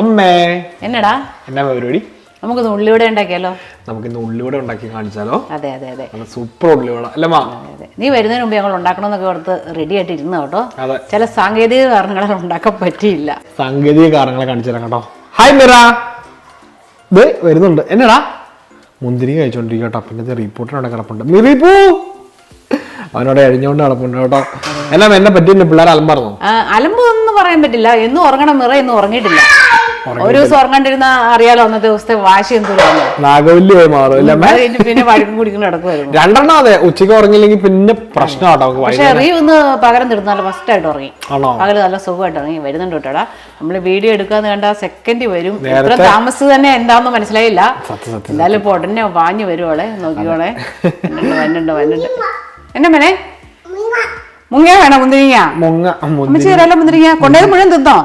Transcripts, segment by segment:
അമ്മേ എന്നടാ എന്നാ പരിപാടി? നമുക്കൊന്ന് ഉള്ളിവട ഉണ്ടാക്കിയാലോ? നമുക്കിന്ന് ഉള്ളിവട ഉണ്ടാക്കി കാണിച്ചാലോ? അതെ അതെ അതെ, സൂപ്പർ ഉള്ളിവട അല്ലേ മാ? നീ വരുന്നതിന് മുമ്പ് ഞങ്ങൾ ഉണ്ടാക്കണമെന്നൊക്കെ ഓർത്ത് റെഡി ആയിട്ട് ഇരുന്നു കേട്ടോ. അതെ, ചില സാങ്കേതിക കാരണങ്ങളാൽ ഉണ്ടാക്കാൻ പറ്റിയില്ല. സാങ്കേതിക കാരണങ്ങളെ കാണിച്ചു തരാം കേട്ടോ. ഹായ് മിറ, ഇത് വരുന്നുണ്ട്. എന്നടാ മുന്തിരി കഴിച്ചോണ്ടിരിക്കും കേട്ടോ. പിന്നെ റിപ്പോർട്ടിനോടെ കിടപ്പുണ്ട്. മിറിപ്പൂ അവനോട് എഴിഞ്ഞോണ്ട് കിടപ്പുണ്ട് കേട്ടോ. എല്ലാം എന്നെ പറ്റിയില്ല. പിള്ളേർ അലമ്പാർന്നു. അലമ്പ് ഒന്നും പറയാൻ പറ്റില്ല. എന്നും ഉറങ്ങണം. മിറ എന്നും ഉറങ്ങിയിട്ടില്ല. ഒരു ദിവസം ഉറങ്ങണ്ടിരുന്ന അറിയാലോ അന്നത്തെ ദിവസത്തെ വാശി എന്തോരാണ്. നാഗവല്ലിയായി മാറും. പിന്നെ വഴക്കും കുടിക്കുന്ന നടക്കുമായിരുന്നു. രണ്ടെണ്ണം അതെ, ഉച്ചയ്ക്ക് ഉറങ്ങില്ലെങ്കിൽ പിന്നെ പ്രശ്നമാട്ടോ. പക്ഷെ റീ ഒന്ന് പകരം തരുന്ന ഫസ്റ്റ് ആയിട്ട് ഉറങ്ങി. പകല് നല്ല സുഖമായിട്ട് ഇറങ്ങി. വരുന്നുണ്ട് കേട്ടോടാ. നമ്മള് വീഡിയോ എടുക്കാന്ന് കണ്ട സെക്കൻഡ് വരും. ഇത്ര താമസിച്ച് തന്നെ എന്താന്ന് മനസ്സിലായില്ല. എന്തായാലും ഇപ്പൊ ഉടനെ വാഞ്ഞു വരുവോളെ. നോക്കിയോളെ. വന്നുണ്ട്. എന്നെ മേനെ മുങ്ങ വേണോ? മുന്തിരിങ്ങ മുന്തിരിങ്ങ കൊണ്ടേത് മുഴുവൻ തിന്നോ?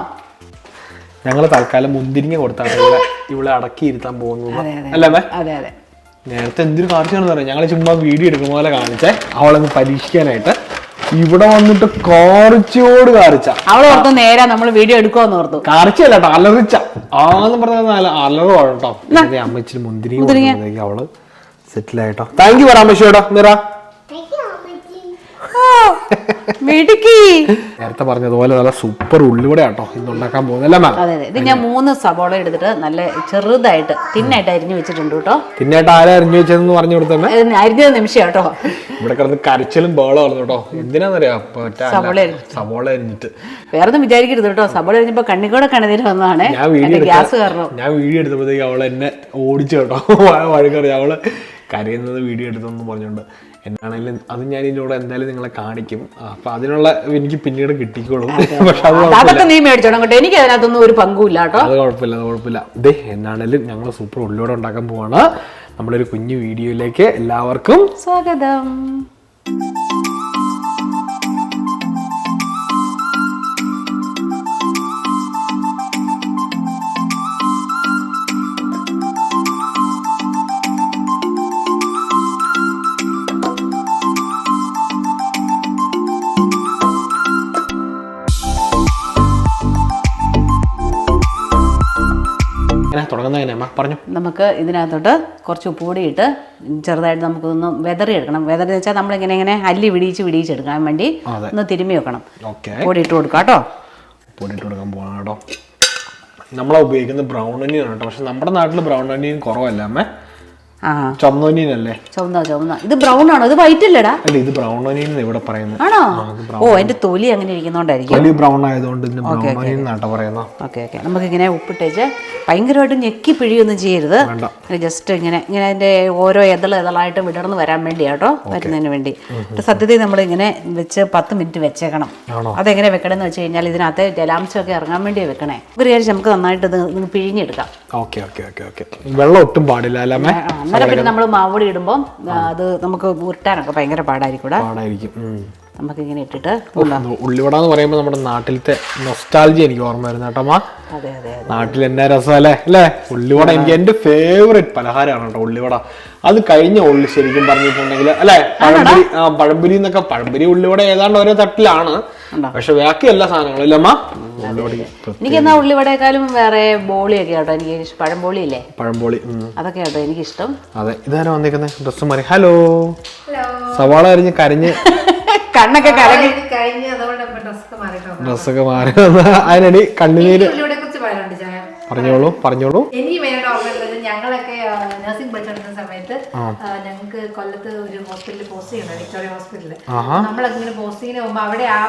ഞങ്ങള് തൽക്കാലം മുന്തിരിങ്ങ കൊടുത്താണ് ഇവിടെ അടക്കി ഇരുത്താൻ പോകുന്നത് അല്ലേ? അതെ അതെ. നേരത്തെ എന്തൊരു കാണിച്ചാണെന്ന് പറയാം. ഞങ്ങള് ചുമ്മാ വീഡിയോ എടുക്കുന്ന പോലെ കാണിച്ചേ അവളൊന്ന് പരീക്ഷിക്കാനായിട്ട്. ഇവിടെ വന്നിട്ട് കാറിച്ച അവള് ഓർത്തു നേരെ നമ്മള് വീഡിയോ എടുക്കുമെന്ന് ഓർത്തു. കാറിച്ചല്ല കേട്ടോ, അലറിച്ച ആന്ന് പറഞ്ഞ അലറുവാണ് കേട്ടോ. അമ്മ ഇച്ചിരി മുന്തിരിങ്ങ അവള് സെറ്റിലായിട്ടോ. താങ്ക് യു പറ അമ്മച്ചോട്ടോ. മിറ നേരത്തെ പറഞ്ഞതുപോലെ നല്ല സൂപ്പർ ഉള്ളിവട കേട്ടോ ഇന്ന് ഉണ്ടാക്കാൻ പോകുന്നല്ലേ മാം? അതെ അതെ. ഇത് ഞാൻ 3 സബോള എടുത്തിട്ട് നല്ല ചെറുതായിട്ട് തിന്നായിട്ട് അരിഞ്ഞു വെച്ചിട്ടുണ്ട് കേട്ടോ. തിന്നായിട്ട് ആരാ അരിഞ്ഞു വെച്ചതെന്ന് പറഞ്ഞു കൊടുത്തേ? അരിഞ്ഞത് നിമിഷം കേട്ടോ. ഇവിടെ കിടന്ന് കരച്ചിലും ബഹളമാണ് കേട്ടോ. എന്തിനാന്നറിയാ? സബോള അരിഞ്ഞിട്ട് വേറൊന്നും വിചാരിക്കരുത് കേട്ടോ. സബോള അരിഞ്ഞപ്പോ കണ്ണിക്കൂടെ കണ്ണുനീര് വന്നതാണ്. ഗ്യാസ് കാരണം. ഞാൻ വീഡിയോ എടുത്തപ്പോഴത്തേക്ക് അവള് എന്നെ ഓടിച്ചു കേട്ടോ. വഴക്കറിയാം. അവള് കരയുന്നത് വീഡിയോ എടുത്തെന്ന് പറഞ്ഞോണ്ട്. എന്നാണെങ്കിലും അത് ഞാൻ ഇതിലൂടെ എന്തായാലും നിങ്ങളെ കാണിക്കും. അപ്പൊ അതിനുള്ള എനിക്ക് പിന്നീട് കിട്ടിക്കോളും. പക്ഷെ അതൊക്കെ നീ മേടിച്ചോണം കേട്ടോ. എനിക്ക് അതിനകത്തൊന്നും ഒരു പങ്കുമില്ല കേട്ടോ. അത് കുഴപ്പമില്ല. ഇതേ എന്നാണെങ്കിലും ഞങ്ങൾ സൂപ്പർ ഉള്ളിവട ഉണ്ടാക്കാൻ പോവാണ്. നമ്മളൊരു കുഞ്ഞു വീഡിയോയിലേക്ക് എല്ലാവർക്കും സ്വാഗതം. നമുക്ക് ഇതിനകത്തോട്ട് കുറച്ച് ഉപ്പ് പൊടി ഇട്ട് ചെറുതായിട്ട് നമുക്കൊന്ന് വെതറി എടുക്കണം. വെതറി വെച്ചാൽ നമ്മളിങ്ങനെ അല്ലി വിടിയിച്ചെടുക്കാൻ വേണ്ടി ഒന്ന് തിരുമ്മി വെക്കണം. പൊടി ഇട്ട് കൊടുക്കാം കേട്ടോ. പൊടി ഇട്ട് കൊടുക്കാൻ പോകണം കേട്ടോ. നമ്മളാ ഉപയോഗിക്കുന്നത് ബ്രൗൺ ഒനിയൻ കേട്ടോ. പക്ഷെ നമ്മുടെ നാട്ടിൽ ബ്രൗൺ ഒനിയൻ കുറവല്ല അമ്മേ. ചുവന്ന ഒനിയൻ അല്ലേ? ചുവന്ന. ഇത് ബ്രൗൺ ആണോ? ഇത് വൈറ്റ് അല്ലേടാ? അല്ല, ഇത് ബ്രൗൺ ഒനിയൻ ഇവിടെ പറയുന്നത്. ആണോ? ഓ, എന്റെ തൊലി അങ്ങനെ ഇരിക്കുന്നോണ്ടായിരിക്കും. തൊലി ബ്രൗൺ ആയതുകൊണ്ട് ഓക്കെ. നമുക്കിങ്ങനെ ഉപ്പിട്ടേച്ച് ഭയങ്കരമായിട്ട് ഞെക്കി പിഴിയൊന്നും ചെയ്യരുത്. ജസ്റ്റ് ഇങ്ങനെ അതിന്റെ ഓരോ എതളായിട്ട് വിടർന്ന് വരാൻ വേണ്ടി കേട്ടോ. വരുന്നതിന് വേണ്ടി സത്യത്തിൽ നമ്മളിങ്ങനെ വെച്ച് 10 മിനിറ്റ് വെച്ചേക്കണം. അതെങ്ങനെ വെക്കണമെന്ന് വെച്ച് കഴിഞ്ഞാൽ ഇതിനകത്ത് ജലാംശമൊക്കെ ഇറങ്ങാൻ വേണ്ടി വെക്കണേ. വിചാരിച്ച് നമുക്ക് നന്നായിട്ട് ഇത് പിഴിഞ്ഞെടുക്കാം. വെള്ളം ഒട്ടും പാടില്ല അല്ലേ? അന്നേരം പിന്നെ നമ്മൾ മാവൊടി ഇടുമ്പോൾ അത് നമുക്ക് ഉരുട്ടാനൊക്കെ ഭയങ്കര പാടായിരിക്കും. നമുക്കിങ്ങനെ ഇട്ടിട്ട് ഉള്ളിവട എന്ന് പറയുമ്പോൾ നമ്മുടെ നാട്ടിലത്തെ നൊസ്റ്റാൾജി എനിക്ക് ഓർമ്മ വരുന്ന കേട്ടോ. നാട്ടിൽ എന്നാ രസമല്ലേ അല്ലേ ഉള്ളിവട? എനിക്ക് എന്റെ ഫേവറേറ്റ് പലഹാരമാണ് കേട്ടോ ഉള്ളിവട. അത് കഴിഞ്ഞ ഉള്ളി ശരിക്കും പറഞ്ഞിട്ടുണ്ടെങ്കിൽ അല്ലെ പഴംപൊരി എന്നൊക്കെ. പഴംപൊരി ഉള്ളിവട ഏതാണ്ട് ഓരോ തട്ടിലാണ്. പക്ഷെ ബാക്കി എല്ലാ സാധനങ്ങളും ഇല്ല അമ്മ. എനിക്ക് എന്നാ ഉള്ളിവടയേക്കാളും വേറെ ബോളിയൊക്കെ കേട്ടോ എനിക്ക്. പഴംബോളി ഇല്ലേ? പഴംബോളി അതൊക്കെ കേട്ടോ എനിക്കിഷ്ടം. അതെ, ഇതാരാ വന്നിരിക്കുന്നത്? ഡ്രസ്സ് മാറി. ഹലോ. സവാള അരിഞ്ഞ് കരഞ്ഞ് കണ്ണൊക്കെ കരഞ്ഞ് ഡ്രസ്സൊക്കെ മാറി അതിനടി കണ്ണുനീര്. പറഞ്ഞോളൂ. എനിക്ക് മെയിനായിട്ട് ഓർമ്മയുള്ളത് ഞങ്ങളൊക്കെ നഴ്സിംഗ് പഠിച്ചിരുന്ന സമയത്ത് ഞങ്ങൾക്ക് കൊല്ലത്ത് ഒരു ഹോസ്പിറ്റലിൽ പോസ്റ്റ് ചെയ്യണം, വിക്ടോറിയ ഹോസ്പിറ്റലിൽ. നമ്മളൊക്കെ ഇങ്ങനെ പോസ്റ്റിങ്ങിന് പോകുമ്പോൾ അവിടെ ആ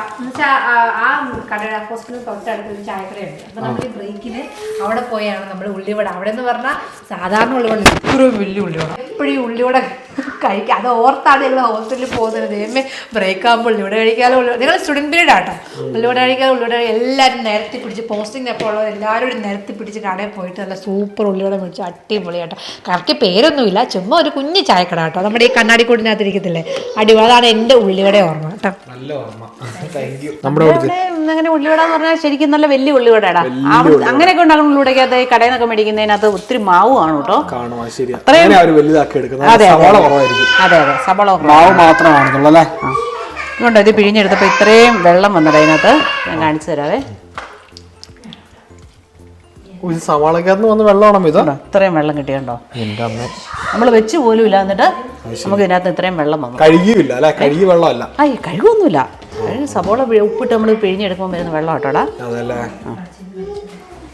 കടയുടെ ഹോസ്പിറ്റലിൽ തൊട്ടടുത്ത് ഒരു ചായക്കടയുണ്ട്. അപ്പൊ നമ്മൾ ഈ ബ്രേക്കിന് അവിടെ പോയാണ് നമ്മൾ ഉള്ളിവട. അവിടെ എന്ന് പറഞ്ഞാൽ സാധാരണ ഉള്ളിവട, ഇത്രയും വലിയ ഉള്ളിവട. എപ്പോഴും ഉള്ളിവട കഴിക്കാം. അത് ഓർത്താണ് ഞങ്ങൾ ഹോസ്പിറ്റലിൽ പോകുന്നത്. ദൈവമേ, ബ്രേക്ക് ആകുമ്പോൾ ഉള്ളിവട കഴിക്കാതെ. ഞങ്ങൾ സ്റ്റുഡൻറ് പീരീഡ് ആട്ടോ. ഉള്ളിവട കഴിക്കാതെ എല്ലാവരും നിരത്തി പിടിച്ച് പോസ്റ്റിങ്ങിനപ്പോൾ ഉള്ളത് എല്ലാവരും നിരത്തി പിടിച്ച് കടയിൽ പോയിട്ട് നല്ല സൂപ്പർ ഉള്ളിവട മേടിച്ച് അടിപൊളിയാട്ടോ. കറക്റ്റ് പേരൊന്നുമില്ല, ചുമ്മാ ഒരു കുഞ്ഞു ചായക്കട കേട്ടോ. നമ്മുടെ ഈ കണ്ണാടിക്കൂടിനകത്തിരിക്കത്തില്ലേ, അടിപൊളി. അതാണ് എൻ്റെ ഉള്ളിവട ഓർമ്മ കേട്ടോ. അങ്ങനെ ഉള്ളിവട എന്ന് പറഞ്ഞാൽ ശരിക്കും നല്ല വലിയ ഉള്ളിവടടാ. അങ്ങനെയൊക്കെ ഉണ്ടാക്കുന്ന ഉള്ളിവടക്കകത്ത് ഈ കടയിൽ നിന്നൊക്കെ മേടിക്കുന്നതിനകത്ത് ഒത്തിരി മാവ് കാണും കേട്ടോ. അതെ, സബോള മാവ് മാത്രമാണ്. അതുകൊണ്ട് ഇത് പിഴിഞ്ഞെടുത്തപ്പോൾ ഇത്രയും വെള്ളം വന്നത് അതിനകത്ത് ഞാൻ കാണിച്ചു തരാവേ. ഒരു സവാളക്കകത്ത് വന്ന് വെള്ളമാണോ ഇത്? ഇത്രയും വെള്ളം കിട്ടിയുണ്ടോ? എന്റെ അമ്മ, നമ്മൾ വെച്ച് പോലും ഇല്ല, എന്നിട്ട് നമുക്ക് ഇതിനകത്ത് ഇത്രയും വെള്ളം വന്നു. കഴുകിയില്ല അല്ലെ? കഴുകി വെള്ളമല്ല. കഴുകൊന്നുമില്ല. സവോള ഉപ്പിട്ട് നമ്മൾ പിഴിഞ്ഞെടുക്കുമ്പോൾ വരുന്ന വെള്ളം കേട്ടോടാ. അതല്ലേ,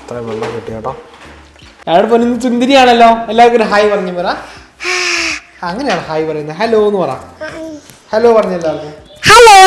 ഇത്രയും വെള്ളം കിട്ടി കേട്ടോ. ഞങ്ങളുടെ പൊന്നു സുന്ദരിയാണല്ലോ. എല്ലാവർക്കും ഒരു ഹായ് പറഞ്ഞു പറ. അങ്ങനെയാണ് ഹായ് പറയുന്നത്. ഹലോ എന്ന് പറ. ഹലോ പറഞ്ഞു എല്ലാവർക്കും. ഹലോ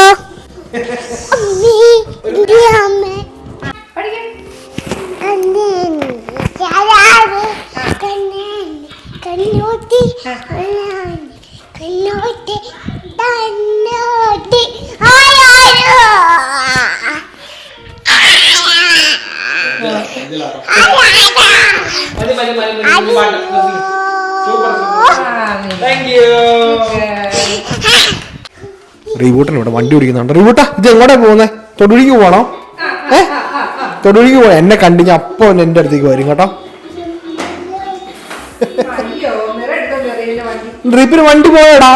റീബൂട്ടിന് ഇവിടെ വണ്ടി ഓടിക്കുന്നുണ്ട്. റീബൂട്ടാ, ഇത് എങ്ങോട്ടാ പോകുന്നേ? തൊടുഴിക്ക് പോകണോ? തൊടുഴിക്ക് പോകണം. എന്നെ കണ്ടു ഞാൻ അപ്പൊ എന്റെ അടുത്തേക്ക് വരും കേട്ടോ. ഡ്രിപ്പിന് വണ്ടി പോയടാ.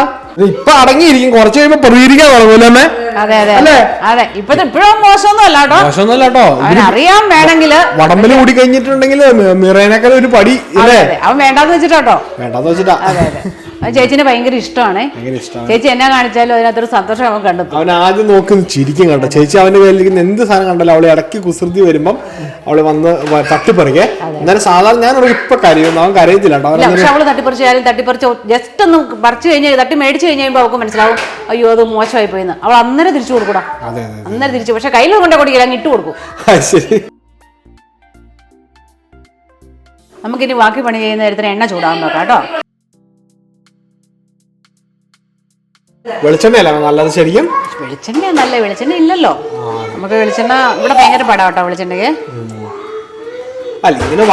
ഇപ്പൊ അടങ്ങിയിരിക്കും, കുറച്ച് കഴിയുമ്പോ പ്രതികരിക്കാൻ തുടങ്ങൂലേ? അതെ അതെ അതെ. ഇപ്പോഴും മോശമൊന്നുമല്ല കേട്ടോ. മോശമൊന്നല്ല കേട്ടോ. അറിയാൻ വേണമെങ്കിൽ വടമ്പല് കൂടി കഴിഞ്ഞിട്ടുണ്ടെങ്കിൽ മിറേനേക്കാൾ ഒരു പടി അല്ലേ? അവൻ വേണ്ടാന്ന് വെച്ചിട്ടോ. വേണ്ടാന്ന് വെച്ചിട്ടാ. ചേച്ചിന് ഭയങ്കര ഇഷ്ടമാണ്. ചേച്ചി എന്നെ കാണിച്ചാലും അതിനകത്തൊരു സന്തോഷം അവൻ കണ്ടെത്തും. അവൻ ആദ്യം നോക്കി ചിരിക്കും കണ്ടോ. ചേച്ചി അവന്റെ കയ്യിലിരിക്കുന്ന എന്ത് സാധനം കണ്ടല്ലോ അവളെ ഇടയ്ക്ക് കുസൃതി വരുമ്പം അവള് വന്ന് തട്ടിപ്പറിക്കേ. എന്നാലും സാധാരണ ഞാൻ ഇപ്പൊ കരയുന്നു, അവൻ കരയത്തില്ല കേട്ടോ. പക്ഷെ അവള് തട്ടിപ്പറിച്ച് ജസ്റ്റ് ഒന്ന് പറിച്ചു കഴിഞ്ഞാൽ തട്ടി മേടിച്ചു കഴിഞ്ഞാൽ അവൾക്ക് മനസ്സിലാവും അയ്യോ അത് മോശമായി പോയിന്ന്. അവൾ അന്നേരം തിരിച്ചു കൊടുക്കൂടാ. അന്നേരം തിരിച്ചു. പക്ഷെ കയ്യിൽ കൊണ്ടേ കൊടുക്കില്ല, അങ്ങ് ഇട്ട് കൊടുക്കും. ശരി, നമുക്കിനി ബാക്കി പണി ചെയ്യുന്ന നേരത്തിന് എണ്ണ ചൂടാൻ നോക്കാം കേട്ടോ. വെളിച്ചെണ്ണയല്ല നല്ലത് ശരിക്കും. വെളിച്ചെണ്ണ നല്ല വെളിച്ചെണ്ണ ഇല്ലല്ലോ നമുക്ക്. വെളിച്ചെണ്ണ ഇവിടെ ഭയങ്കര പടാ കേട്ടോ വെളിച്ചെണ്ണയ്ക്ക്. അല്ല ഇതിന്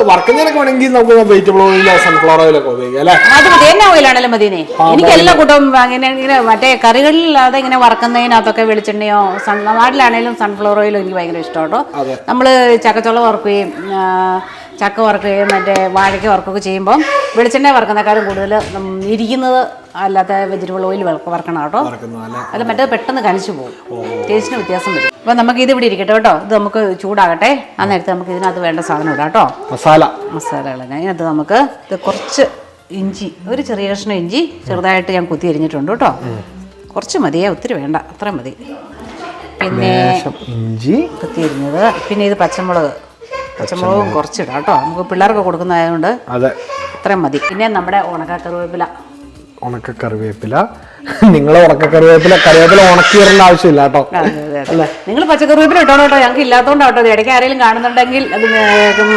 വർക്കുന്നതിനൊക്കെ വേണമെങ്കിൽ നമുക്ക് വെജിറ്റബിൾ ഓയിലോ സൺഫ്ലവർ ഓയിലൊക്കെ ഉപയോഗിക്കാം അല്ലേ? അത് മതി, എന്നാ ഓയിലാണല്ലോ മതിനെ. എനിക്ക് എല്ലാ കൂട്ടവും ഇങ്ങനെ മറ്റേ കറികളില്ലാതെ ഇങ്ങനെ വറക്കുന്നതിനകത്തൊക്കെ വെളിച്ചെണ്ണയോ നാട്ടിലാണെങ്കിലും സൺഫ്ലവർ ഓയിലോ എനിക്ക് ഭയങ്കര ഇഷ്ടം കേട്ടോ. നമ്മള് ചക്കച്ചോള വറക്കുകയും ചക്ക വറക്കുകയും മറ്റേ വാഴയ്ക്ക വറക്കുകയൊക്കെ ചെയ്യുമ്പോൾ വെളിച്ചെണ്ണ വറക്കുന്നേക്കാളും കൂടുതൽ ഇരിക്കുന്നത് അല്ലാത്ത വെജിറ്റബിൾ ഓയിൽ വറക്കണം കേട്ടോ. അല്ല മറ്റേ പെട്ടെന്ന് കലിച്ചു പോകും, ടേസ്റ്റിന് വ്യത്യാസം വരും. അപ്പൊ നമുക്ക് ഇത് ഇവിടെ ഇരിക്കട്ടെ കേട്ടോ. ഇത് നമുക്ക് ചൂടാകട്ടെ. ആ നേരത്തെ നമുക്ക് ഇതിനകത്ത് വേണ്ട സാധനം ഇടാം കേട്ടോ. മസാലകൾ അതിനകത്ത് നമുക്ക് ഇത് കുറച്ച് ഇഞ്ചി, ഒരു ചെറിയ കഷ്ണം ഇഞ്ചി ചെറുതായിട്ട് ഞാൻ കുത്തി എരിഞ്ഞിട്ടുണ്ട് കേട്ടോ. കുറച്ച് മതിയേ, ഒത്തിരി വേണ്ട, അത്ര മതി. പിന്നെ ഇഞ്ചി കുത്തി എരിഞ്ഞത്. പിന്നെ ഇത് പച്ചമുളകും കുറച്ചിടാം കേട്ടോ. നമുക്ക് പിള്ളേർക്ക് കൊടുക്കുന്നതായതുകൊണ്ട് ഇത്രയും മതി. പിന്നെ നമ്മുടെ ഉണക്കക്കറിവേപ്പില നിങ്ങൾ ഉണക്കക്കറിവേപ്പില ഉണക്കിയിടേണ്ട ആവശ്യമില്ല കേട്ടോ. നിങ്ങൾ പച്ചക്കറിവേപ്പില ഇട്ടോ കേട്ടോ. ഞങ്ങൾക്ക് ഇല്ലാത്തതുകൊണ്ടാട്ടോ. ഇടയ്ക്ക് ആരെങ്കിലും കാണുന്നുണ്ടെങ്കിൽ അത്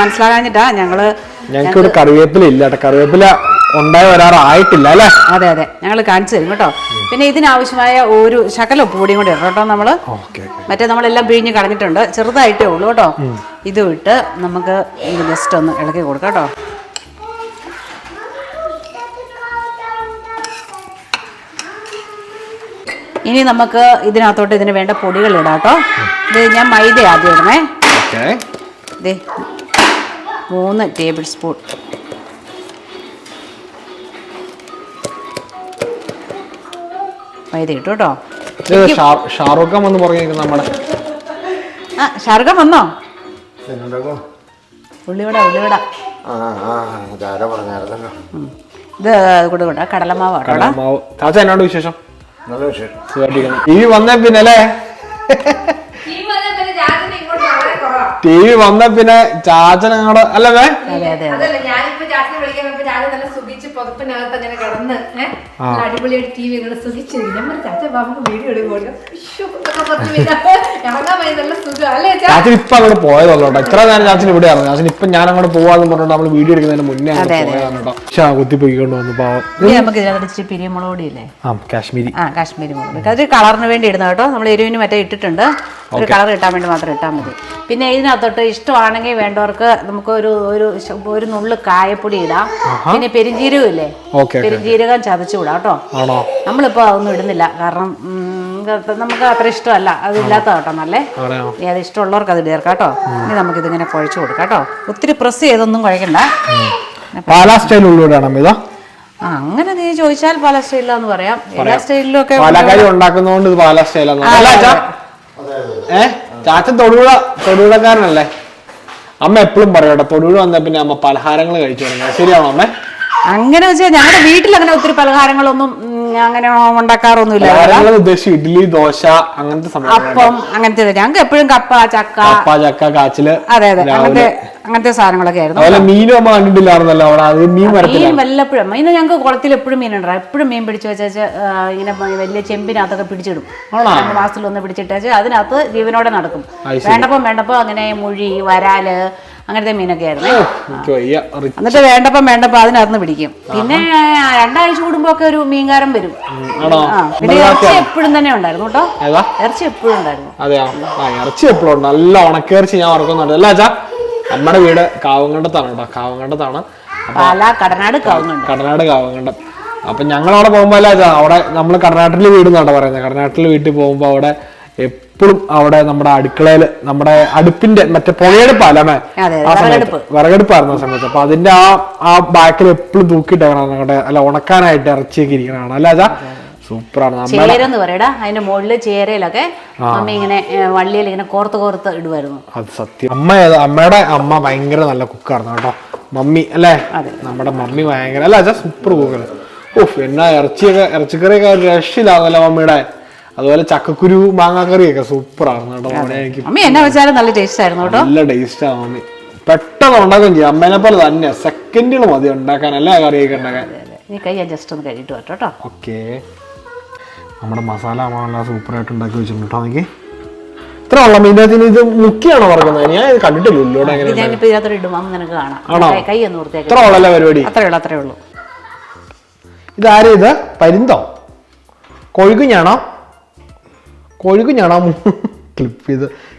മനസ്സിലാകാഞ്ഞിട്ടാ ഞങ്ങൾക്ക് ഇവിടെ കറിവേപ്പില ഇല്ല കേട്ടോ. കറിവേപ്പില ഉണ്ടായി വരാറായിട്ടില്ല അല്ലേ? അതെ അതെ, ഞങ്ങൾ കാണിച്ചു തരും കേട്ടോ. പിന്നെ ഇതിനാവശ്യമായ ഒരു ശകലം ഉപ്പുപൊടിയും കൂടി ഇടണം കേട്ടോ. നമ്മള് മറ്റേ നമ്മളെല്ലാം പിഴിഞ്ഞ് കളഞ്ഞിട്ടുണ്ട്, ചെറുതായിട്ടേ ഉള്ളൂ കേട്ടോ. ഇതും ഇട്ട് നമുക്ക് ഇത് ജസ്റ്റ് ഒന്ന് ഇളക്കി കൊടുക്കാം കേട്ടോ. ഇനി നമുക്ക് ഇതിനകത്തോട്ട് ഇതിന് വേണ്ട പൊടികൾ ഇടാം കേട്ടോ. ഇത് ഞാൻ മൈദ ആദ്യം ഇടണേ. 3 ടേബിൾ സ്പൂൺ മൈദ ഇട്ടു കേട്ടോ. ഷാറൂഖ് ഖാൻ വന്ന് പറഞ്ഞിരിക്കുന്നു നമ്മുടെ. ഷാറൂഖ് ഖാൻ വന്നോ? ഉള്ളിവട ഇത് കൂടെ കടലമാവ് ചാച്ച എന്നോട് വിശേഷം? ടി വി വന്ന പിന്നെ അല്ലേ? ടി വി വന്ന പിന്നെ ചാച്ചൻ അങ്ങോട്ട് അല്ലേ? പുതപ്പിനകത്ത് അങ്ങനെ കിടന്ന് അടിപൊളിയായിട്ട് ടി വി ഇങ്ങനെ സുഖിച്ചിരിക്കും. വീഡിയോ എടുക്കുമല്ലോ ചാച്ചൻ ഇപ്പൊ അങ്ങോട്ട് പോയതല്ലോ കേട്ടോ. ഇത്ര നേരം ചാച്ചൻ ഇവിടെയാണ്. ചാച്ചൻ ഇപ്പൊ ഞാൻ അങ്ങോട്ട് പോവാന്ന് പറഞ്ഞിട്ട് നമ്മൾ വീഡിയോ എടുക്കുന്നതിന് മുന്നേ പോയതാണ് കേട്ടോ. പക്ഷെ കുത്തിപ്പോയിക്കൊണ്ട് വന്നു പാവം. നമുക്ക് ഇതിനകത്ത് പിരിയമുളക് പൊടിയില്ലേ? കാശ്മീരി മുളക്. അതൊരു കളറിന് വേണ്ടി ഇടുന്ന കേട്ടോ. നമ്മൾ എരിവിന് മറ്റേ ഇട്ടിട്ടുണ്ട്, ഒരു കളർ കിട്ടാൻ വേണ്ടി മാത്രം ഇട്ടാൽ മതി. പിന്നെ ഇതിനകത്തോട്ട് ഇഷ്ടമാണെങ്കിൽ വേണ്ടവർക്ക് നമുക്ക് ഒരു നുള്ളു കായപ്പൊടി ഇടാം. പിന്നെ പെരിഞ്ജീരകം ഇല്ലേ, പെരിഞ്ജീരകം ചതച്ചു വിടാം കേട്ടോ. നമ്മളിപ്പോ അതൊന്നും ഇടുന്നില്ല, കാരണം നമുക്ക് അത്ര ഇഷ്ടമല്ല, അത് ഇല്ലാത്ത കേട്ടോ. നല്ലേ അത് ഇഷ്ടമുള്ളവർക്ക് അത് ചേർക്കാം കേട്ടോ. ഇനി നമുക്ക് ഇതിങ്ങനെ കുഴച്ചു കൊടുക്കാം കേട്ടോ. ഒത്തിരി പ്രസ് ചെയ്തൊന്നും കുഴക്കണ്ട. അങ്ങനെ നീ ചോദിച്ചാൽ പല സ്റ്റൈലിലാന്ന് പറയാം. എല്ലാ സ്റ്റൈലിലും ഒക്കെ ചാച്ചൻ തൊടുപുഴക്കാരനല്ലേ? അമ്മ എപ്പോഴും പറയട്ടെ തൊടുപുഴ വന്ന പിന്നെ അമ്മ പലഹാരങ്ങൾ കഴിച്ചു തുടങ്ങി. ശരിയാണോ അമ്മ? അങ്ങനെ വെച്ചാൽ ഞങ്ങളുടെ വീട്ടിൽ അങ്ങനെ ഒത്തിരി പലഹാരങ്ങളൊന്നും അങ്ങനെ ഉണ്ടാക്കാറൊന്നുമില്ല. ഉദ്ദേശിച്ച് ഇഡ്ഡലി, ദോശ, അങ്ങനത്തെ സംഭവം, അപ്പം അങ്ങനത്തെ. ഞങ്ങൾക്ക് എപ്പോഴും കപ്പ, ചക്ക, കാച്ചില്, അതെ അങ്ങനത്തെ സാധനങ്ങളൊക്കെ ആയിരുന്നു. അതുപോലെ മീനും അമ്മ കണ്ടിട്ടില്ലായിരുന്നല്ലോ അവിടെ? അത് മീൻ വല്ലപ്പോഴും ഇന്ന് ഞങ്ങൾക്ക് കുളത്തിൽ എപ്പോഴും മീനുണ്ടാവും. എപ്പോഴും മീൻ പിടിച്ചു വെച്ചാൽ ഇങ്ങനെ വലിയ ചെമ്പിനകത്തൊക്കെ പിടിച്ചിടും. മാസത്തിലൊന്ന് പിടിച്ചിട്ടേച്ച് അതിനകത്ത് ജീവനോടെ നടക്കും. വേണ്ടപ്പോ അങ്ങനെ മുഴി, വരാല്, അങ്ങനത്തെ മീനൊക്കെ ആയിരുന്നു. എന്നിട്ട് വേണ്ടപ്പോ അതിനകത്ത് പിടിക്കും. പിന്നെ 2 ആഴ്ച കൂടുമ്പോ ഒക്കെ ഒരു മീൻകാരൻ വരും. പിന്നെ ഇറച്ചി എപ്പോഴും തന്നെ ഉണ്ടായിരുന്നു കേട്ടോ. ഇറച്ചി എപ്പോഴും ഉണ്ടായിരുന്നു. അതെയോ? ഇറച്ചി എപ്പോഴും നല്ല ഉണക്കിറച്ചി ഞാൻ ഓർക്കുന്നുണ്ട്. അല്ല അച്ഛാ, നമ്മുടെ വീട് കാവങ്കണ്ടത്താണ് കേട്ടോ. കാവങ്കണ്ടത്താണ്, കടനാട് കാവങ്കണ്ടം. അപ്പൊ ഞങ്ങളവിടെ പോകുമ്പോ അല്ല അവിടെ നമ്മൾ കർണാടകത്തില് വീട് എന്നാണ് പറയുന്നത്. കർണാടകത്തില് വീട്ടിൽ പോകുമ്പോ അവിടെ എപ്പോഴും അവിടെ നമ്മുടെ അടുക്കളയില് നമ്മുടെ അടുപ്പിന്റെ മറ്റേ പുകയെടുപ്പല്ലേ ആ സമയത്ത്, വിറകെടുപ്പായിരുന്നു ആ സമയത്ത്. അപ്പൊ അതിന്റെ ആ ബാക്കിൽ എപ്പോഴും തൂക്കിയിട്ടാണ് ഞങ്ങളുടെ അല്ല ഉണക്കാനായിട്ട് ഇറച്ചിയൊക്കെ ഇരിക്കണതാണ്. അല്ല അതാ സൂപ്പറാണ്. ചേരെന്ന് പറയടാ, അതിന്റെ മുകളില് ചേരയിലൊക്കെ അമ്മ ഇങ്ങനെ വള്ളിയിൽ ഇങ്ങനെ കോർത്ത് ഇടുമായിരുന്നു. അത് സത്യം. അമ്മയുടെ അമ്മ ഭയങ്കര നല്ല കുക്കായിരുന്നു കേട്ടോ. മമ്മി അല്ലേ? നമ്മുടെ മമ്മി ഭയങ്കര അല്ല അച്ഛാ സൂപ്പർ കുക്കർ. ഓഹ്, എന്നാ ഇറച്ചിക്കറിയൊക്കെ രക്ഷയിലാണല്ലോ മമ്മിയുടെ. അതുപോലെ ചക്കക്കുരു, മാങ്ങാക്കറിയൊക്കെ സൂപ്പറായിരുന്നു കേട്ടോ. മമ്മി എന്നാ വെച്ചാലും നല്ല ടേസ്റ്റ് ആയിരുന്നു കേട്ടോ. നല്ല ടേസ്റ്റാണ് മമ്മി. പെട്ടെന്ന് ഉണ്ടാക്കുകയും ചെയ്യും. അമ്മേനെ പോലെ തന്നെ സെക്കൻഡുകൾ മതി ഉണ്ടാക്കാൻ എല്ലാ കറിയൊക്കെ ഉണ്ടാക്കാൻ. നീ കൈ ജസ്റ്റ് ഒന്ന് കഴിയിട്ട് കേട്ടോ. ഓക്കെ, നമ്മുടെ മസാല അമ്മ സൂപ്പറായിട്ട് ഉണ്ടാക്കി വെച്ചിട്ടുണ്ട് കേട്ടോ. എനിക്ക് ഇത്ര ഉള്ള മീനത്തിന് ഇത് മുക്കിയാണോ വറക്കുന്നത്? ഞാൻ ഇത് കണ്ടിട്ടില്ലല്ലോ. ഞാനിപ്പോ ഇതിനകത്ത് ഇടും, അമ്മ നിനക്ക് കാണാം. കൈ ഒന്ന് വൃത്തിയാക്കി. ഇത്ര ഉള്ളല്ലേ പരിപാടി? അത്രേ ഉള്ളൂ. ഇതാരും ഇത് പരിന്തോ കൊഴുകുഞ്ഞാണോ?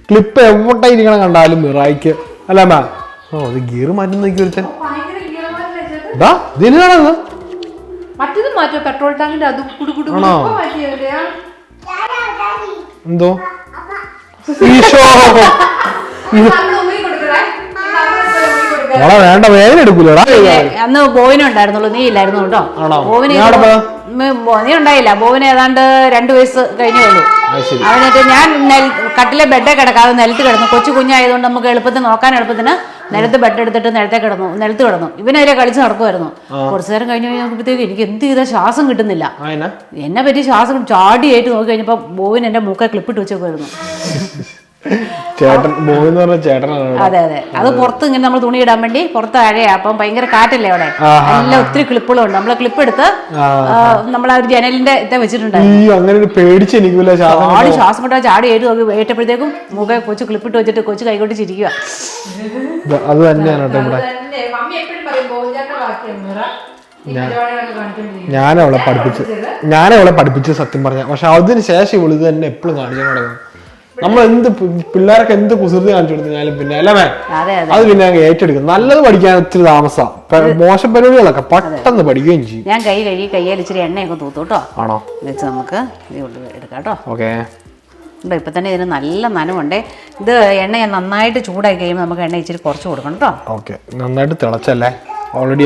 ക്ലിപ്പ് എവിടെ ഇരിക്കണം കണ്ടാലും മിറായിക്ക് അല്ല മാം. ഓ, അത് ഗിയർ മാറ്റി നോക്കി ഒരുത്തൻ. ഇതിനാണത് പെട്രോൾ ടാങ്കിന്റെ എന്തോ വേണ്ട, വേദന എടുക്കൂലടാ. അന്ന് ബോവിനെ ഉണ്ടായിരുന്നുള്ളൂ, നീ ഇല്ലായിരുന്നു കേട്ടോ. നീ ഉണ്ടായില്ല. ബോവിന് ഏതാണ്ട് 2 വയസ്സ് കഴിഞ്ഞുള്ളൂ. അവനിട്ട് ഞാൻ കട്ടിലെ ബെഡേ കിടക്കാതെ നിലത്ത് കിടന്നു. കൊച്ചു കുഞ്ഞായതുകൊണ്ട് നമുക്ക് എളുപ്പത്തിന് നോക്കാൻ എളുപ്പത്തിന് നിലത്ത് ബെഡ് എടുത്തിട്ട് നിലത്ത് കിടന്നു. ഇവനവരെ കളിച്ച് നടക്കുമായിരുന്നു. കുറച്ചു നേരം കഴിഞ്ഞ് നോക്കുമ്പോഴത്തേക്ക് എനിക്ക് എന്ത് ചെയ്താൽ ശ്വാസം കിട്ടുന്നില്ല. എന്നെ പറ്റി ശ്വാസം ചാടിയായിട്ട് നോക്കി കഴിഞ്ഞപ്പോ ബോവിന് എന്റെ മൂക്കെ ക്ലിപ്പിട്ട് വെച്ചേക്കുമായിരുന്നു. അതെ. അത് പുറത്ത് ഇങ്ങനെ നമ്മൾ തുണി ഇടാൻ വേണ്ടി പുറത്ത് അഴയാ. അപ്പം ഭയങ്കര കാറ്റല്ലേ അവിടെ, നല്ല ഒത്തിരി ക്ലിപ്പുകളും ഉണ്ട്. നമ്മളെ ക്ലിപ്പ് എടുത്ത് നമ്മളെ ഒരു ജനലിന്റെ വെച്ചിട്ടുണ്ടായിരുന്നു. ശ്വാസം കിട്ടാൻ ചാടി ഏറ്റ് നോക്കി ഏറ്റപ്പോഴത്തേക്കും മുഖ കൊച്ചു ക്ലിപ്പിട്ട് വെച്ചിട്ട് കൊച്ചു കൈകൊണ്ട് ചിരിക്കുക. അത് തന്നെയാണ് ഞാനവളെ പഠിപ്പിച്ച് സത്യം പറഞ്ഞ. പക്ഷെ അതിന് ശേഷം ഇവള് ഇത് തന്നെ എപ്പോഴും കാണിച്ചു തുടങ്ങും. നമ്മൾ എന്ത് പിള്ളേരൊക്കെ എന്ത് കുസൃതി കാണിച്ചു കൊടുത്താലും പിന്നെ അല്ലേ അത് പിന്നെ ഏറ്റെടുക്കും. നല്ലത് പഠിക്കാൻ ഒത്തിരി താമസം. മോശം പരിപാടികളൊക്കെ പെട്ടെന്ന് പഠിക്കുകയും ചെയ്യും. ഞാൻ കയ്യിൽ ഇച്ചിരി എണ്ണയൊക്കെ തൂത്തോട്ടോ. ആണോ വെച്ച് നമുക്ക് എടുക്കാം കേട്ടോ. ഓക്കെ, ഇപ്പൊ തന്നെ ഇതിന് നല്ല നനവുണ്ടേ. ഇത് എണ്ണ നന്നായിട്ട് ചൂടായി കഴിയുമ്പോൾ നമുക്ക് എണ്ണ ഇച്ചിരി കുറച്ച് കൊടുക്കണം കേട്ടോ. ഓക്കെ, നന്നായിട്ട് തിളച്ചല്ലേ? ഓൾറെഡി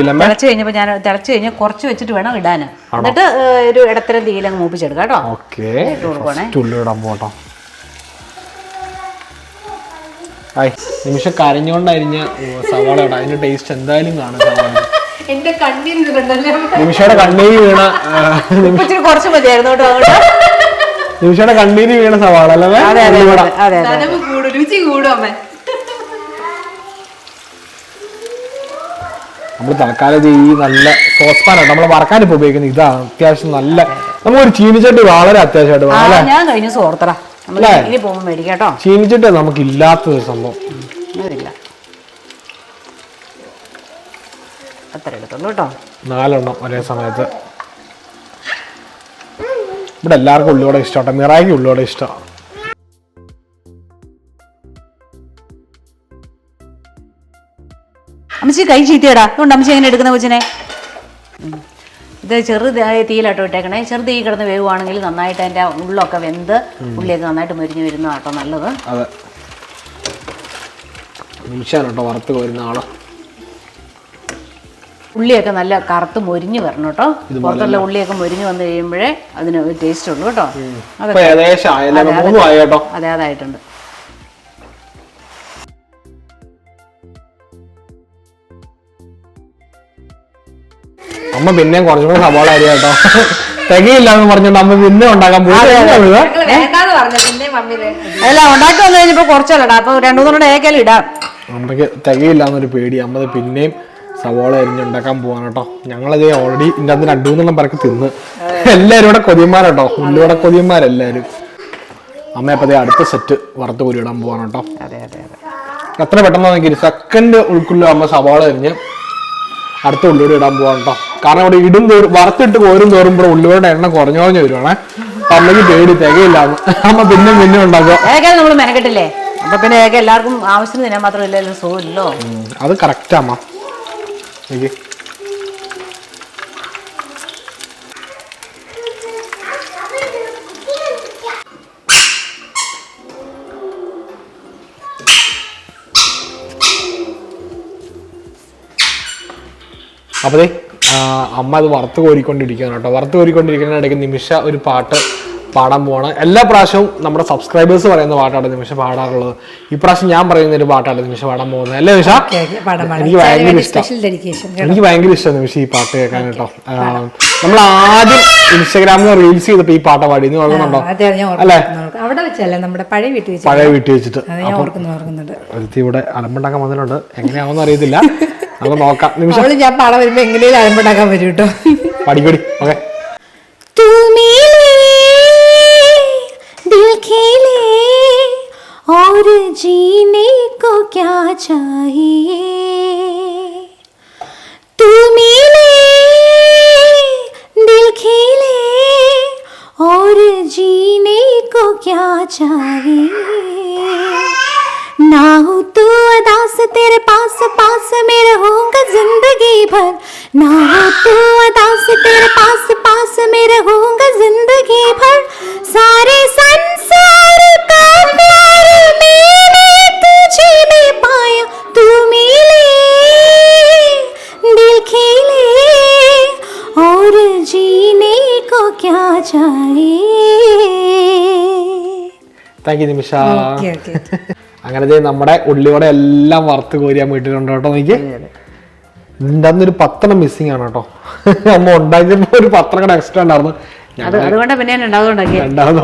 തിളച്ച് കഴിഞ്ഞാൽ കുറച്ച് വെച്ചിട്ട് വേണം ഇടാൻ. എന്നിട്ട് ഒരു ഇടത്തരം തീയിലങ്ങ് മൂപ്പിച്ചെടുക്കാം കേട്ടോ. ഓക്കെ, ഉള്ളിടാൻ പോട്ടോ. നിമിഷം കരഞ്ഞോണ്ടരിഞ്ഞ സവാള ഇടാം. അതിന്റെ ടേസ്റ്റ് എന്തായാലും കാണും. നിമിഷയുടെ കണ്ണീര് വീണ കുറച്ച് മതിയായിരുന്നു കേട്ടോ. നിമിഷയുടെ കണ്ണീര് വീണ സവാള അല്ലേ? രുചി കൂടും. നമ്മൾ തൽക്കാലം ഈ നല്ല സോസ്പാനാണ് നമ്മൾ വറക്കാൻ ഇപ്പൊ ഉപയോഗിക്കുന്നത്. ഇതാണ് അത്യാവശ്യം നല്ല, നമുക്കൊരു ചീനിച്ചട്ടി വളരെ അത്യാവശ്യമായിട്ട്. ഞാൻ കഴിഞ്ഞ സോർത്തറ ഇനി പോകുമ്പോൾ മേടിക്കാട്ടോ. ചീനിച്ചട്ടി നമുക്ക് ഇല്ലാത്തൊരു സംഭവം. അത്ര എടുത്തുള്ളൂ കേട്ടോ. 4 എണ്ണം ഒരേ സമയത്ത്. ഇവിടെ എല്ലാവർക്കും ഉള്ളിയോടെ ഇഷ്ടം. മിറായിക്ക് ഉള്ളിയോടെ ഇഷ്ടം. അമ്മച്ചി കൈ ചീറ്റിയടാ. അതുകൊണ്ട് അമ്മച്ചി എങ്ങനെ എടുക്കുന്ന കൊച്ചിനെ? ഇത് ചെറുതായ തീയിലാട്ടോ ഇട്ടേക്കണേ. ചെറുത് തീ കിടന്ന് വേവുവാണെങ്കിൽ നന്നായിട്ട് അതിൻ്റെ ഉള്ളൊക്കെ വെന്ത് ഉള്ളിയൊക്കെ നന്നായിട്ട് മുരിഞ്ഞ് വരുന്ന കേട്ടോ നല്ലത്. അതെ, നിമിഷമാണ് കേട്ടോ വറുത്ത് വരുന്ന ആള്. ഉള്ളിയൊക്കെ നല്ല കറുത്ത് മൊരിഞ്ഞ് വരണം കേട്ടോ. പുറത്തുള്ള ഉള്ളിയൊക്കെ മൊരിഞ്ഞ് വന്നു കഴിയുമ്പോഴേ അതിന് ഒരു ടേസ്റ്റ് ഉള്ളൂ കേട്ടോ. അതെ, അതായിട്ടുണ്ട്. അമ്മ പിന്നെയും കുറച്ചും കൂടെ സവാള അരി കേട്ടോ. തികയില്ല എന്ന് പറഞ്ഞോണ്ട് അമ്മ പിന്നെ ഉണ്ടാക്കാൻ പോയി. അല്ല ഉണ്ടാക്കി വന്നു കഴിഞ്ഞപ്പോ കുറച്ചല്ലടാ, അപ്പൊ 2-3 ഏക്കലും ഇടാം. അമ്മയ്ക്ക് തികയില്ല എന്നൊരു പേടി. അമ്മ പിന്നെയും സവാള അരിഞ്ഞുണ്ടാക്കാൻ പോവാണ് കേട്ടോ. ഞങ്ങളത് ഓൾറെഡി ഇതിൻ്റെ അകത്ത് 2-3 പേർക്ക് തിന്ന്. എല്ലാവരും ഇവിടെ കൊതിയന്മാരാട്ടോ, ഉള്ളിവിടെ കൊതിയന്മാരെല്ലാവരും. അമ്മ അപ്പൊ അടുത്ത സെറ്റ് വറുത്ത് കോരി ഇടാൻ പോവാണ് കേട്ടോ. എത്ര പെട്ടെന്ന് നോക്കി സെക്കൻഡ് ഉൾക്കുള്ള അമ്മ സവാള അരിഞ്ഞ് അടുത്ത ഉള്ളിയോട് ഇടാൻ പോവാണ് കേട്ടോ. കാരണം ഇവിടെ ഇടും തോറും വറുത്തിട്ട് കോരും തോറുമ്പോൾ ഉള്ളിയോടെ എണ്ണ കുറഞ്ഞു വരുവാണേ. അപ്പൊ അമ്മയ്ക്ക് പേടി തികയില്ലാന്ന്. അമ്മ പിന്നെ ഉണ്ടാക്കുക. നമ്മൾ മെനക്കെട്ടില്ലേ, അപ്പൊ പിന്നെ എല്ലാവർക്കും ആവശ്യം തിന്നാൻ മാത്രമല്ലല്ലോ, സുഖമില്ലല്ലോ. അത് കറക്റ്റാ അമ്മ. അപ്പതേ അമ്മ അത് വറുത്ത് കോരിക്കൊണ്ടിരിക്കുകയാണ് കേട്ടോ. വറുത്ത് കോരിക്കൊണ്ടിരിക്കുന്ന ഇടയ്ക്ക് നിമിഷ ഒരു പാട്ട് പാടാൻ പോവാണ്. എല്ലാ പ്രാവശ്യവും നമ്മുടെ സബ്സ്ക്രൈബേഴ്സ് പറയുന്ന പാട്ടാണ് നിമിഷ പാടാറുള്ളത്. ഇപ്രാവശ്യം ഞാൻ പറയുന്ന ഒരു പാട്ടാണ് നിമിഷ പാടാൻ പോകുന്നത് അല്ലേ നിമിഷ? എനിക്ക് ഭയങ്കര ഇഷ്ടം, എനിക്ക് ഭയങ്കര ഇഷ്ടമാണ് നിമിഷ ഈ പാട്ട് കേൾക്കാൻ കേട്ടോ. നമ്മൾ ആദ്യം ഇൻസ്റ്റാഗ്രാമിൽ റീൽസ് ചെയ്തപ്പോ ഈ പാട്ട് പാടി എന്ന് ഓർക്കുന്നുണ്ടോ? അല്ലേ? പഴയ വീട്ടിൽ വെച്ചിട്ട് ഒരുത്തി ഇവിടെ അലമ്പുണ്ടാക്കാൻ വന്നിട്ടുണ്ട്. എങ്ങനെയാവുമെന്ന് അറിയത്തില്ല, നമുക്ക് നോക്കാം. നിമിഷം ഞാൻ പാടാൻ വരുമ്പോ എങ്ങനെയും അലമ്പുണ്ടാക്കാൻ വരും കേട്ടോ. പഠിക്കടി. ഓക്കെ. और जीने को क्या चाहिए, तू मिले दिल खिले और जीने को क्या चाहिए, ना हो तू अदास तेरे पास पास मैं रहूंगा जिंदगी भर, ना हो तू अदास तेरे पास पास मैं रहूंगा जिंदगी भर, सारे संसार का प्यार मैंने तुझे में पाया, तू मिले दिल खिले और जीने को क्या चाहिए. താങ്ക് യു നിമിഷ. അങ്ങനെ നമ്മുടെ ഉള്ളിവട എല്ലാം വറുത്ത് കോരിയാൻ വീട്ടിലുണ്ട് കേട്ടോ. എനിക്ക് ഇതിൻ്റെ അന്നൊരു 10 മിസ്സിംഗ് ആണ് കേട്ടോ. അമ്മ ഉണ്ടാക്കിയപ്പോ ഒരു 10 കൂടെ എക്സ്ട്രാ ഉണ്ടായിരുന്നു. രണ്ടാമത്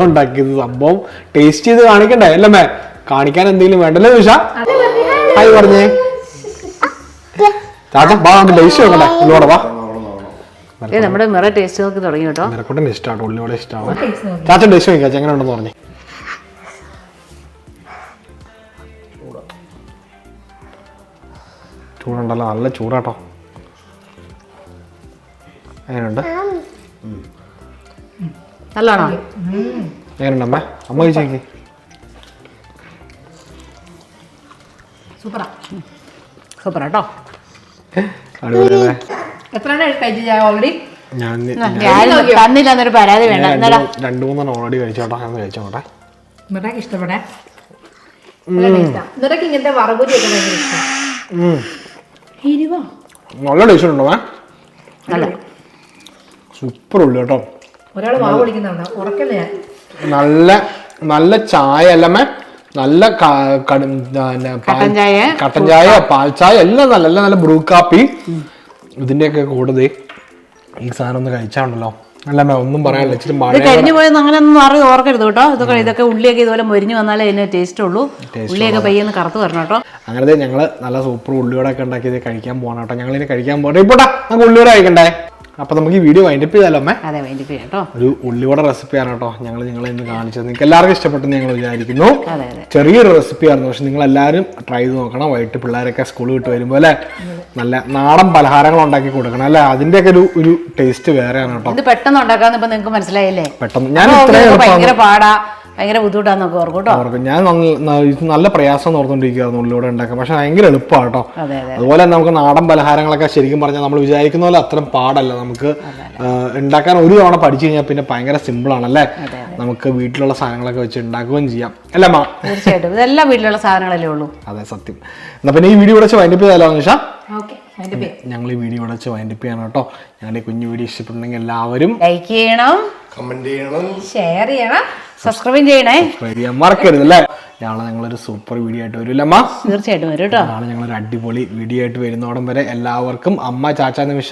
ഉണ്ടാക്കിയത്. സംഭവം ടേസ്റ്റ് ചെയ്ത് കാണിക്കണ്ടേ അല്ലേ? കാണിക്കാൻ എന്തെങ്കിലും വേണ്ടല്ലേ നിമിഷ? ഹായ് പറഞ്ഞേ ചാച്ചാ. വാ ടേസ്റ്റ് നോക്കണ്ടേ ഉള്ളിവട? വാ. നമ്മുടെ മിറ ടേസ്റ്റ് നോക്കി തുടങ്ങി കേട്ടോ. മിറക്കൂട്ടൻ ഇഷ്ടമാണ്, ഉള്ളിവട ഇഷ്ടമാണ്. ചാച്ചൻ ടേസ്റ്റ് നോക്കിയാ എങ്ങനെ ഉണ്ടെന്ന് പറഞ്ഞേ. ചൂടുണ്ടല്ലോ, നല്ല ചൂടാട്ടോ. എങ്ങനെയുണ്ട്? നല്ലോണോ? എങ്ങനെയുണ്ട് അമ്മ? അമ്മ കഴിച്ചേക്ക്. സൂപ്പറാ സൂപ്പറാട്ടോ. അടിപൊളിയല്ലേ? ഞാൻ തന്നില്ലെന്നൊരു പരാതി വേണ്ട. 2-3 ഓൾറെഡി കഴിച്ചോട്ടോ. ഞാൻ കഴിച്ചോട്ടെ. ഇഷ്ടപ്പെടേ ഇങ്ങനത്തെ വറകുരിയൊക്കെ ഭയങ്കര ഇഷ്ടം. നല്ല ടേസ്റ്റ് ഉണ്ടോ? സൂപ്പർ ഉള്ളു കേട്ടോ. ഒരാൾ മാവ് പൊളിക്കുന്നുണ്ടോ? ഉറക്കല്ലേ? നല്ല നല്ല ചായ അല്ലമ്മേ, നല്ല കട്ടൻ ചായ, പാൽ ചായ എല്ലാം നല്ല എല്ലാം നല്ല ബ്രൂ കാപ്പി. ഇതിന്റെയൊക്കെ കൂടുതൽ ഈ സാധനം ഒന്ന് കഴിച്ചാണ്ടല്ലോ. അല്ലമ്മേ ഒന്നും പറയാനില്ല. ഇച്ചിരി മഴ കരിഞ്ഞു പോയെന്ന് അങ്ങനെ ഒന്നും അറിയാം, ഓർക്കരുത് കേട്ടോ. ഇതൊക്കെ ഉള്ളിയൊക്കെ ഇതുപോലെ മൊരിഞ്ഞു വന്നാലേ അതിന് ടേസ്റ്റ് ഉള്ളൂ. ഉള്ളിയൊക്കെ പയ്യെന്ന് കറുത്ത് വരണം കേട്ടോ. അങ്ങനത്തെ ഞങ്ങള് നല്ല സൂപ്പർ ഉള്ളിയോടെ ഒക്കെ ഉണ്ടാക്കിയത് കഴിക്കാൻ പോകണം കേട്ടോ. ഞങ്ങളിനി കഴിക്കാൻ പോകട്ടെ. ഇപ്പോട്ടാ നമുക്ക് ഉള്ളിയോടെ കഴിക്കണ്ടേ? അപ്പൊ നമുക്ക് ഈ വീഡിയോ വൈൻഡപ്പ് ചെയ്താലോ അമ്മേ? അതെ, വൈൻഡപ്പ് ചെയ്യാം കേട്ടോ. ഒരു ഉള്ളിവട റെസിപ്പിയാണ് കേട്ടോ ഞങ്ങൾ നിങ്ങളെ ഇന്ന് കാണിച്ചത്. നിങ്ങൾക്ക് എല്ലാവർക്കും ഇഷ്ടപ്പെട്ടെന്ന് ഞങ്ങൾ വിചാരിക്കുന്നു. ചെറിയൊരു റെസിപ്പിയായിരുന്നു, പക്ഷെ നിങ്ങൾ എല്ലാവരും ട്രൈ ചെയ്ത് നോക്കണം. വൈകിട്ട് പിള്ളേരൊക്കെ സ്കൂൾ വിട്ട് വരുമ്പോൾ അല്ലെ നല്ല നാടൻ പലഹാരങ്ങൾ ഉണ്ടാക്കി കൊടുക്കണം അല്ലെ. അതിന്റെയൊക്കെ ഒരു ടേസ്റ്റ് വേറെയാണ് കേട്ടോ. ഇത് പെട്ടെന്ന് ഉണ്ടാക്കാന്ന് ഇപ്പൊ നിങ്ങൾക്ക് മനസ്സിലായില്ലേ? പെട്ടെന്ന് ഞാൻ ഭയങ്കര പാടാ, ഭയങ്കര ബുദ്ധിമുട്ടാന്നൊക്കെ ഓർക്കും. ഞാൻ നല്ല പ്രയാസം ഓർത്തോണ്ടിരിക്കുകയായിരുന്നു ഉള്ളിവട ഉണ്ടാക്കാൻ, പക്ഷെ ഭയങ്കര എളുപ്പമാണ് കേട്ടോ. അതുപോലെ തന്നെ നമുക്ക് നാടൻ പലഹാരങ്ങളൊക്കെ ശരിക്കും പറഞ്ഞാൽ നമ്മൾ വിചാരിക്കുന്ന പോലെ അത്രയും പാടല്ല. നമുക്ക് ഉണ്ടാക്കാൻ ഒരു തവണ പഠിച്ചു കഴിഞ്ഞാൽ പിന്നെ ഭയങ്കര സിമ്പിൾ ആണല്ലേ. നമുക്ക് വീട്ടിലുള്ള സാധനങ്ങളൊക്കെ വെച്ച് ഉണ്ടാക്കുകയും ചെയ്യാം അല്ലേ മാ? തീർച്ചയായിട്ടും ഇതെല്ലാം വീട്ടിലുള്ള സാധനങ്ങളല്ലേ ഉള്ളൂ. അതെ, സത്യം. എന്നാ പിന്നെ ഈ വീഡിയോ വെച്ച് വൈൻഡപ്പ് ചെയ്താലോ നിഷ? ഞങ്ങൾ ഈ വീഡിയോ വെച്ച് വൈൻഡപ്പ് ചെയ്യണം കേട്ടോ. ഞങ്ങളുടെ ഈ കുഞ്ഞു വീഡിയോ ഇഷ്ടപ്പെട്ടുണ്ടെങ്കിൽ എല്ലാവരും ലൈക്ക് ചെയ്യണം, കമന്റ് ചെയ്യണം, ഷെയർ ചെയ്യണം, സബ്സ്ക്രൈബ് ചെയ്യണേ. മറക്കരുത് അല്ലേ. ഞങ്ങളൊരു സൂപ്പർ വീഡിയോ ആയിട്ട് വരില്ലമ്മ? തീർച്ചയായിട്ടും വരും കേട്ടോ. ഞങ്ങളൊരു അടിപൊളി വീഡിയോ ആയിട്ട് വരുന്നോടം വരെ എല്ലാവർക്കും അമ്മ, ചാച്ച, നിമിഷ